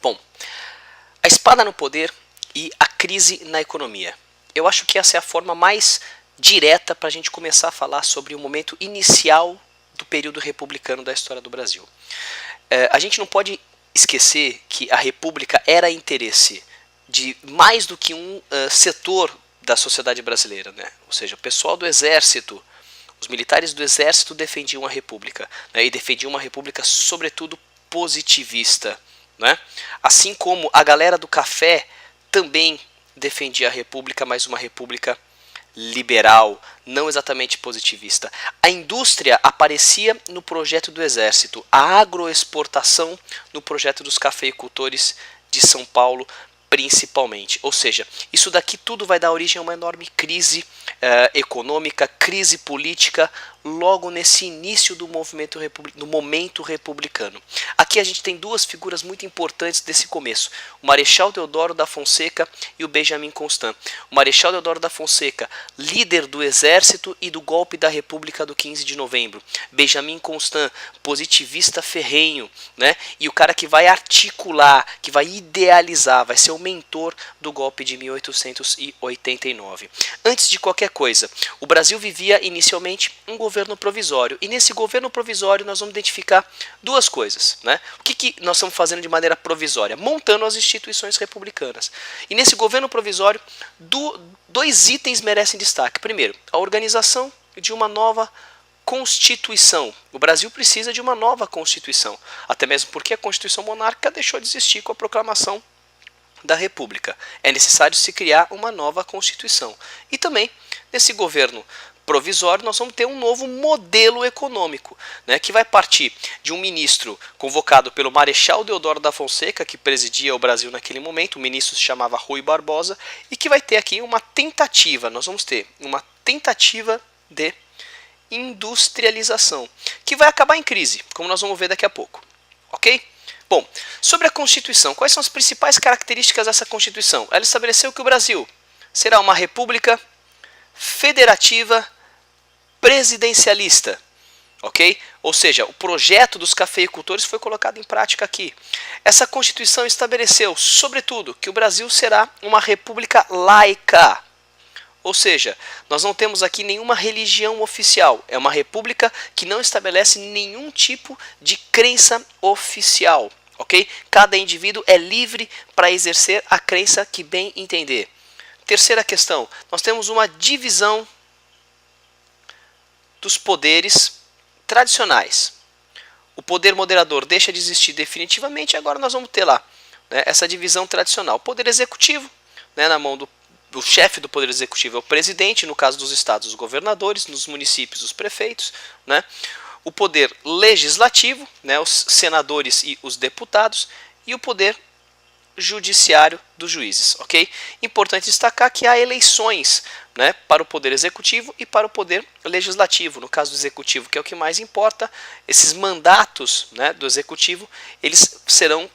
Bom, a espada no poder e a crise na economia. Eu acho que essa é a forma mais direta para a gente começar a falar sobre o momento inicial do período republicano da história do Brasil. A gente não pode esquecer que a república era interesse de mais do que um setor da sociedade brasileira, né? Ou seja, o pessoal do exército, os militares do exército defendiam a república, né? E defendiam uma república sobretudo positivista, né? Assim como a galera do café também defendia a república, mas uma república liberal, não exatamente positivista. A indústria aparecia no projeto do exército, a agroexportação no projeto dos cafeicultores de São Paulo, principalmente. Ou seja, isso daqui tudo vai dar origem a uma enorme crise econômica, crise política, logo nesse início do momento republicano. Aqui a gente tem duas figuras muito importantes desse começo, o Marechal Deodoro da Fonseca e o Benjamin Constant. O Marechal Deodoro da Fonseca, líder do exército e do golpe da República do 15 de novembro. Benjamin Constant, positivista ferrenho, né? E o cara que vai articular, que vai idealizar, vai ser o mentor do golpe de 1889. Antes de qualquer coisa, o Brasil vivia inicialmente um governo provisório, e nesse governo provisório nós vamos identificar duas coisas, né? O que nós estamos fazendo de maneira provisória? Montando as instituições republicanas. E nesse governo provisório, dois itens merecem destaque. Primeiro, a organização de uma nova Constituição. O Brasil precisa de uma nova Constituição, até mesmo porque a Constituição monárquica deixou de existir com a proclamação da República. É necessário se criar uma nova Constituição. E também, nesse governo provisório, nós vamos ter um novo modelo econômico, né, que vai partir de um ministro convocado pelo Marechal Deodoro da Fonseca, que presidia o Brasil naquele momento. O ministro se chamava Rui Barbosa, e que vai ter aqui uma tentativa, nós vamos ter uma tentativa de industrialização, que vai acabar em crise, como nós vamos ver daqui a pouco. Ok? Bom, sobre a Constituição, quais são as principais características dessa Constituição? Ela estabeleceu que o Brasil será uma república federativa presidencialista, ok? Ou seja, o projeto dos cafeicultores foi colocado em prática aqui. Essa Constituição estabeleceu, sobretudo, que o Brasil será uma república laica. Ou seja, nós não temos aqui nenhuma religião oficial. É uma república que não estabelece nenhum tipo de crença oficial. Ok? Cada indivíduo é livre para exercer a crença que bem entender. Terceira questão, nós temos uma divisão dos poderes tradicionais. O poder moderador deixa de existir definitivamente, agora nós vamos ter lá, né, essa divisão tradicional. O poder executivo, né, na mão do chefe do poder executivo é o presidente, no caso dos estados, os governadores, nos municípios, os prefeitos, né? O poder legislativo, né, os senadores e os deputados, e o poder judiciário dos juízes, ok? Importante destacar que há eleições, né, para o poder executivo e para o poder legislativo. No caso do executivo, que é o que mais importa, esses mandatos, né, do executivo, eles serão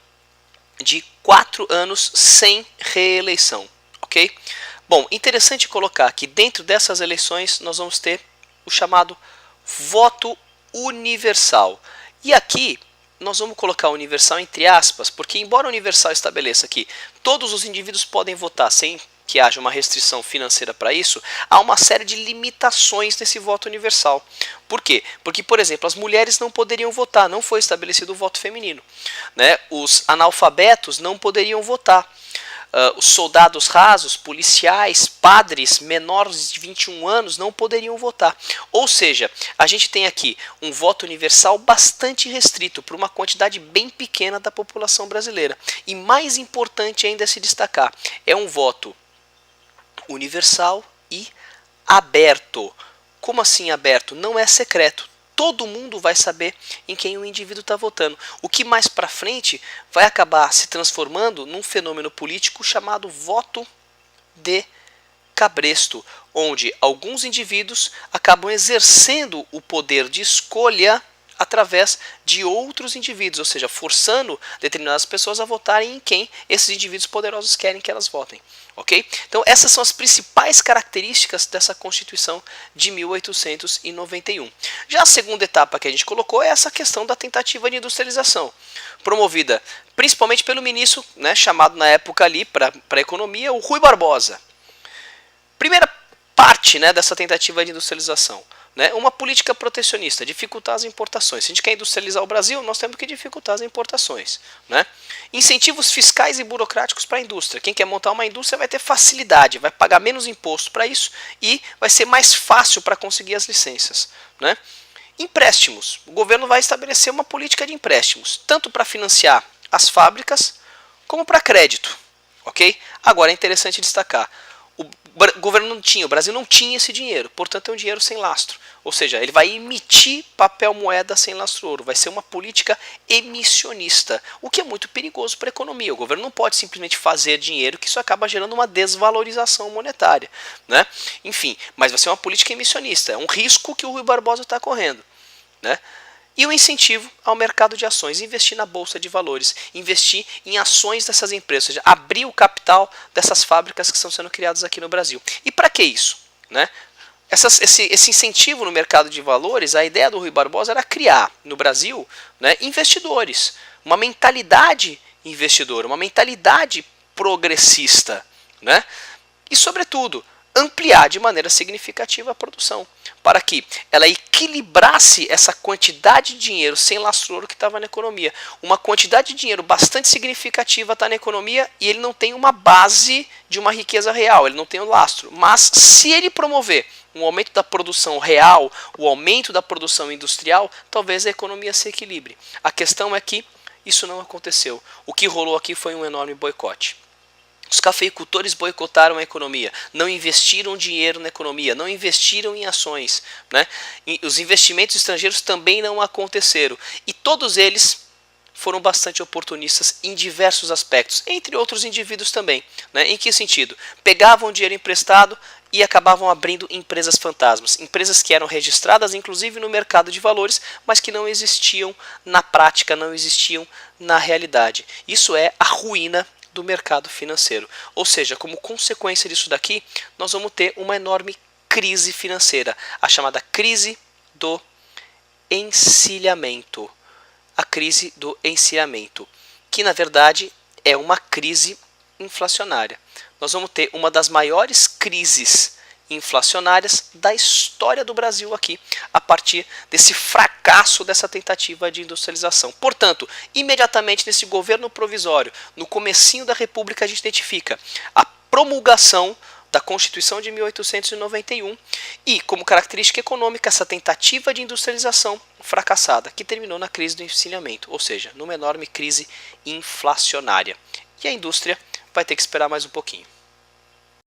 de 4 anos sem reeleição, ok? Bom, interessante colocar que dentro dessas eleições nós vamos ter o chamado voto universal. E aqui nós vamos colocar universal entre aspas, porque embora universal estabeleça que todos os indivíduos podem votar sem que haja uma restrição financeira para isso, há uma série de limitações nesse voto universal. Por quê? Porque, por exemplo, as mulheres não poderiam votar, não foi estabelecido o voto feminino, né? Os analfabetos não poderiam votar. Os soldados rasos, policiais, padres menores de 21 anos não poderiam votar. Ou seja, a gente tem aqui um voto universal bastante restrito para uma quantidade bem pequena da população brasileira. E mais importante ainda é se destacar, é um voto universal e aberto. Como assim aberto? Não é secreto. Todo mundo vai saber em quem o indivíduo está votando. O que mais para frente vai acabar se transformando num fenômeno político chamado voto de cabresto, onde alguns indivíduos acabam exercendo o poder de escolha através de outros indivíduos, ou seja, forçando determinadas pessoas a votarem em quem esses indivíduos poderosos querem que elas votem. Ok? Então essas são as principais características dessa Constituição de 1891. Já a segunda etapa que a gente colocou é essa questão da tentativa de industrialização, promovida principalmente pelo ministro, né, chamado na época ali para a economia, o Rui Barbosa. Primeira parte, né, dessa tentativa de industrialização, né, uma política protecionista, dificultar as importações. Se a gente quer industrializar o Brasil, nós temos que dificultar as importações. Né? Incentivos fiscais e burocráticos para a indústria. Quem quer montar uma indústria vai ter facilidade, vai pagar menos imposto para isso e vai ser mais fácil para conseguir as licenças. Né? Empréstimos. O governo vai estabelecer uma política de empréstimos, tanto para financiar as fábricas como para crédito. Ok? Agora é interessante destacar. O governo não tinha, o Brasil não tinha esse dinheiro, portanto é um dinheiro sem lastro. Ou seja, ele vai emitir papel moeda sem lastro ouro, vai ser uma política emissionista, o que é muito perigoso para a economia. O governo não pode simplesmente fazer dinheiro, que isso acaba gerando uma desvalorização monetária. Né? Enfim, mas vai ser uma política emissionista, é um risco que o Rui Barbosa está correndo. Né? E o incentivo ao mercado de ações, investir na bolsa de valores, investir em ações dessas empresas, ou seja, abrir o capital dessas fábricas que estão sendo criadas aqui no Brasil. E para que isso? Né? Esse incentivo no mercado de valores, a ideia do Rui Barbosa era criar no Brasil, né, investidores, uma mentalidade investidora, uma mentalidade progressista. Né? E, sobretudo, ampliar de maneira significativa a produção, para que ela equilibrasse essa quantidade de dinheiro sem lastro ouro que estava na economia. Uma quantidade de dinheiro bastante significativa está na economia e ele não tem uma base de uma riqueza real, ele não tem o lastro. Mas se ele promover um aumento da produção real, o aumento da produção industrial, talvez a economia se equilibre. A questão é que isso não aconteceu. O que rolou aqui foi um enorme boicote. Os cafeicultores boicotaram a economia, não investiram dinheiro na economia, não investiram em ações. Né? E os investimentos estrangeiros também não aconteceram. E todos eles foram bastante oportunistas em diversos aspectos, entre outros indivíduos também. Né? Em que sentido? Pegavam dinheiro emprestado e acabavam abrindo empresas fantasmas. Empresas que eram registradas inclusive no mercado de valores, mas que não existiam na prática, não existiam na realidade. Isso é a ruína do mercado financeiro. Ou seja, como consequência disso daqui, nós vamos ter uma enorme crise financeira, a chamada crise do encilhamento. A crise do encilhamento, que na verdade é uma crise inflacionária. Nós vamos ter uma das maiores crises inflacionárias da história do Brasil aqui, a partir desse fracasso dessa tentativa de industrialização. Portanto, imediatamente nesse governo provisório, no comecinho da República, a gente identifica a promulgação da Constituição de 1891 e, como característica econômica, essa tentativa de industrialização fracassada, que terminou na crise do encilhamento, ou seja, numa enorme crise inflacionária. E a indústria vai ter que esperar mais um pouquinho.